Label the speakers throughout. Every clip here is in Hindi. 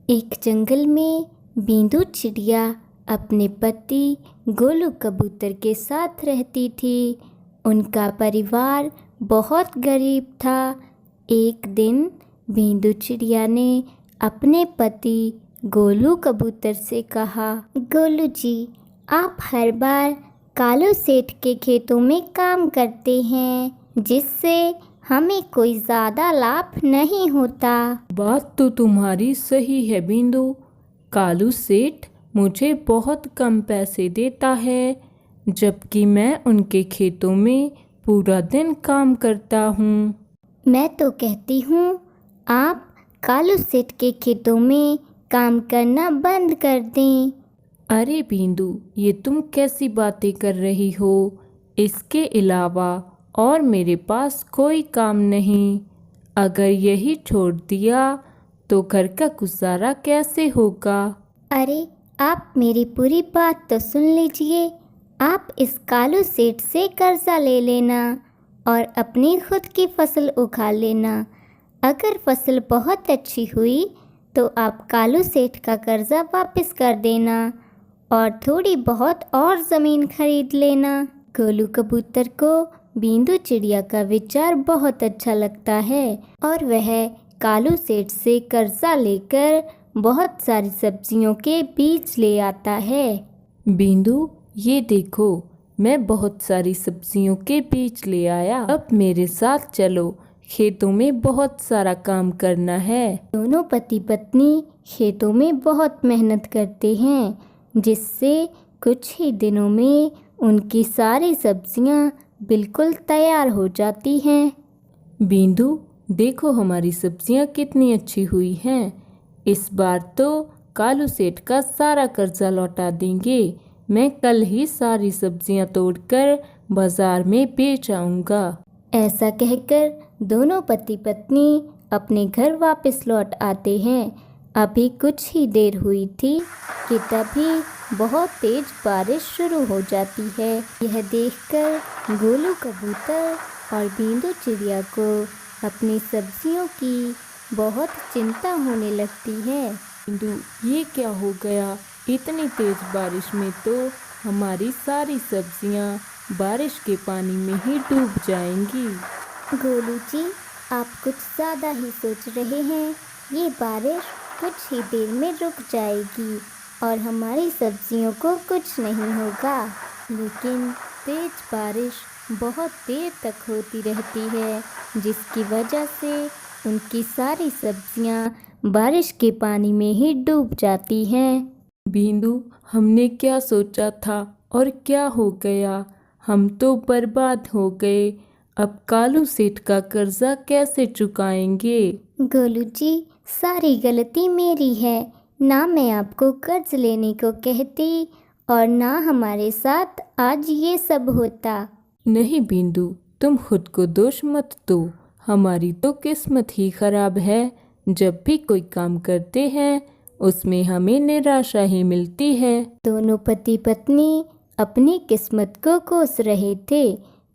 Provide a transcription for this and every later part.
Speaker 1: एक जंगल में बींदू चिड़िया अपने पति गोलू कबूतर के साथ रहती थी। उनका परिवार बहुत गरीब था। एक दिन बींदू चिड़िया ने अपने पति गोलू कबूतर से कहा, गोलू जी, आप हर बार कालू सेठ के खेतों में काम करते हैं, जिससे हमें कोई ज़्यादा लाभ नहीं होता।
Speaker 2: बात तो तुम्हारी सही है बिंदु। कालू सेठ मुझे बहुत कम पैसे देता है, जबकि मैं उनके खेतों में पूरा दिन काम करता हूँ।
Speaker 1: मैं तो कहती हूँ आप कालू सेठ के खेतों में काम करना बंद कर दें।
Speaker 2: अरे बिंदु, ये तुम कैसी बातें कर रही हो? इसके अलावा और मेरे पास कोई काम नहीं। अगर यही छोड़ दिया तो घर का गुजारा कैसे होगा?
Speaker 1: अरे आप मेरी पूरी बात तो सुन लीजिए। आप इस कालू सेठ से कर्जा ले लेना और अपनी खुद की फसल उगा लेना। अगर फसल बहुत अच्छी हुई तो आप कालू सेठ का कर्जा वापस कर देना और थोड़ी बहुत और ज़मीन खरीद लेना। गोलू कबूतर को बींदू चिड़िया का विचार बहुत अच्छा लगता है और वह कालू सेठ से कर्जा लेकर बहुत सारी सब्जियों के बीज ले आता है।
Speaker 2: बिंदु, ये देखो, मैं बहुत सारी सब्जियों के बीज ले आया। अब मेरे साथ चलो, खेतों में बहुत सारा काम करना है।
Speaker 1: दोनों पति पत्नी खेतों में बहुत मेहनत करते हैं, जिससे कुछ ही दिनों में उनकी सारी सब्जियां बिल्कुल तैयार हो जाती हैं।
Speaker 2: बिंदु, देखो हमारी सब्जियां कितनी अच्छी हुई हैं। इस बार तो कालू सेठ का सारा कर्जा लौटा देंगे। मैं कल ही सारी सब्जियां तोड़कर बाजार में बेच आऊंगा।
Speaker 1: ऐसा कहकर दोनों पति पत्नी अपने घर वापस लौट आते हैं। अभी कुछ ही देर हुई थी कि तभी बहुत तेज बारिश शुरू हो जाती है। यह देखकर गोलू कबूतर और बींदू चिड़िया को अपनी सब्जियों की बहुत चिंता होने लगती है।
Speaker 2: बिंदु, ये क्या हो गया? इतनी तेज बारिश में तो हमारी सारी सब्जियां बारिश के पानी में ही डूब जाएंगी।
Speaker 1: गोलू जी, आप कुछ ज़्यादा ही सोच रहे हैं। ये बारिश कुछ ही देर में रुक जाएगी और हमारी सब्जियों को कुछ नहीं होगा। लेकिन तेज बारिश बहुत देर तक होती रहती है, जिसकी वजह से उनकी सारी सब्जियां बारिश के पानी में ही डूब जाती हैं।
Speaker 2: बिंदु, हमने क्या सोचा था और क्या हो गया? हम तो बर्बाद हो गए। अब कालू सेठ का कर्जा कैसे चुकाएंगे?
Speaker 1: गोलू जी, सारी गलती मेरी है। ना मैं आपको कर्ज लेने को कहती और ना हमारे साथ आज ये सब होता।
Speaker 2: नहीं बिंदु, तुम खुद को दोष मत दो। हमारी तो किस्मत ही खराब है। जब भी कोई काम करते हैं उसमें हमें निराशा ही मिलती है।
Speaker 1: दोनों पति पत्नी अपनी किस्मत को कोस रहे थे।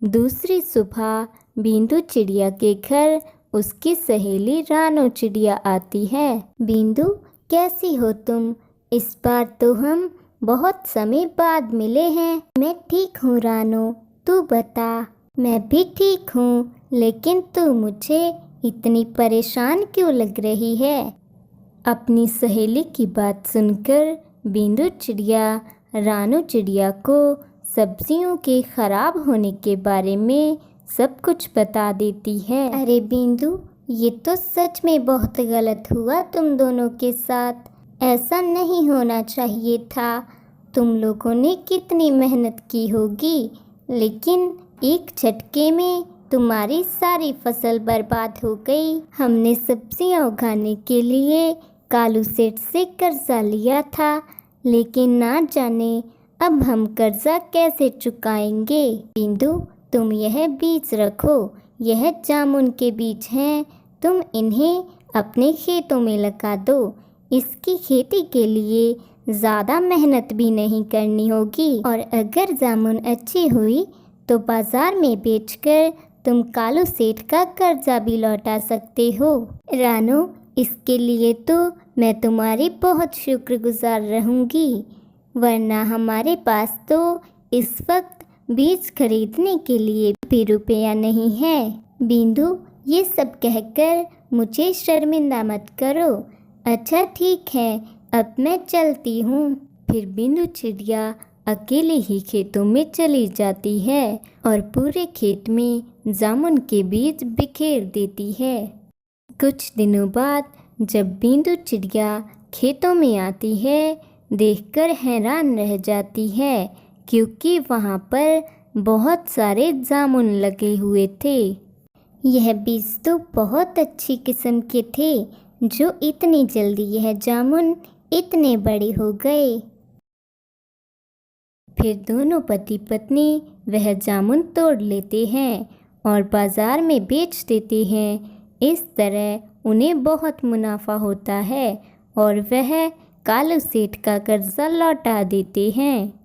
Speaker 1: दूसरी सुबह बींदू चिड़िया के घर उसकी सहेली रानो चिड़िया आती है। बींदू, कैसी हो तुम? इस बार तो हम बहुत समय बाद मिले हैं। मैं ठीक हूँ रानो, तू बता। मैं भी ठीक हूँ, लेकिन तू मुझे इतनी परेशान क्यों लग रही है? अपनी सहेली की बात सुनकर बींदू चिड़िया रानो चिड़िया को सब्जियों के खराब होने के बारे में सब कुछ बता देती है। अरे बींदू, ये तो सच में बहुत गलत हुआ तुम दोनों के साथ। ऐसा नहीं होना चाहिए था। तुम लोगों ने कितनी मेहनत की होगी, लेकिन एक झटके में तुम्हारी सारी फसल बर्बाद हो गई। हमने सब्जियां उगाने के लिए कालू सेठ से कर्जा लिया था, लेकिन ना जाने अब हम कर्जा कैसे चुकाएंगे। बिंदु, तुम यह बीज रखो। यह जामुन के बीज हैं। तुम इन्हें अपने खेतों में लगा दो। इसकी खेती के लिए ज़्यादा मेहनत भी नहीं करनी होगी और अगर जामुन अच्छी हुई तो बाज़ार में बेचकर तुम कालू सेठ का कर्जा भी लौटा सकते हो। रानो, इसके लिए तो मैं तुम्हारी बहुत शुक्रगुजार रहूँगी, वरना हमारे पास तो इस वक्त बीज खरीदने के लिए भी रुपया नहीं है। बिंदु, ये सब कहकर मुझे शर्मिंदा मत करो। अच्छा ठीक है, अब मैं चलती हूँ। फिर बिंदु चिड़िया अकेले ही खेतों में चली जाती है और पूरे खेत में जामुन के बीज बिखेर देती है। कुछ दिनों बाद जब बिंदु चिड़िया खेतों में आती है, देखकर हैरान रह जाती है, क्योंकि वहाँ पर बहुत सारे जामुन लगे हुए थे। यह बीज तो बहुत अच्छी किस्म के थे, जो इतनी जल्दी यह जामुन इतने बड़े हो गए। फिर दोनों पति पत्नी वह जामुन तोड़ लेते हैं और बाजार में बेच देते हैं। इस तरह उन्हें बहुत मुनाफा होता है और वह कालू सेठ का कर्जा लौटा देते हैं।